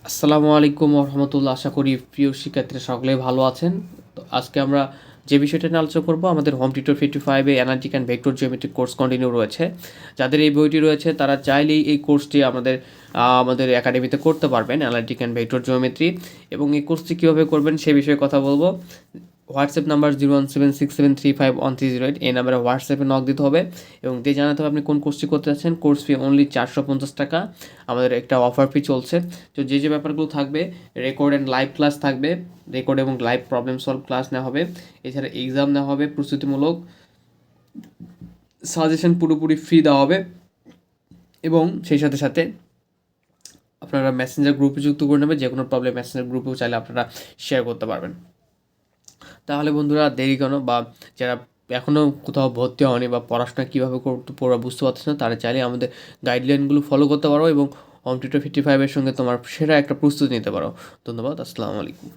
আসসালামু আলাইকুম রহমতুল্লাহ। আশা করি প্রিয় শিক্ষার্থীরা সকলেই ভালো আছেন। তো আজকে আমরা যে বিষয়টা নিয়ে আলোচনা করবো, আমাদের হোম টিউটর 55-এ analytic and vector geometric course continue রয়েছে। যাদের এই বইটি রয়েছে তারা চাইলেই এই কোর্সটি আমাদের একাডেমিতে করতে পারবেন, অ্যানালিটিক অ্যান্ড ভেক্টর জিওমেট্রি। এবং এই কোর্সটি কীভাবে করবেন সে বিষয়ে কথা বলবো। হোয়াটসঅ্যাপ নাম্বার 01767351308, এই নাম্বারে হোয়াটসঅ্যাপে নক দিতে হবে এবং দিয়ে জানাতে হবে আপনি কোন কোর্সটি করতে চাচ্ছেন। কোর্স ফি অনলি 450 টাকা। আমাদের একটা অফার ফি চলছে। তো যে ব্যাপারগুলো থাকবে, রেকর্ড অ্যান্ড লাইভ ক্লাস থাকবে, রেকর্ড এবং লাইভ প্রবলেম সলভ ক্লাস নেওয়া হবে। এছাড়া এক্সাম নেওয়া হবে, প্রস্তুতিমূলক সাজেশন পুরোপুরি ফ্রি দেওয়া হবে এবং সেই সাথে সাথে আপনারা মেসেঞ্জার গ্রুপে যুক্ত করে নেবেন। যে কোনো প্রবলেম মেসেঞ্জার গ্রুপেও চাইলে আপনারা শেয়ার করতে পারবেন। তাহলে বন্ধুরা দেরি কেন, বা যারা এখনও কোথাও ভর্তি হয়নি বা পড়াশোনা কীভাবে করতে পড়া বুঝতে পারছে না, তারা চাইলে আমাদের গাইডলাইনগুলো ফলো করতে পারো এবং হোম টিউটর 55-এর সঙ্গে তোমার সেরা একটা প্রস্তুতি নিতে পারো। ধন্যবাদ। আসসালামু আলাইকুম।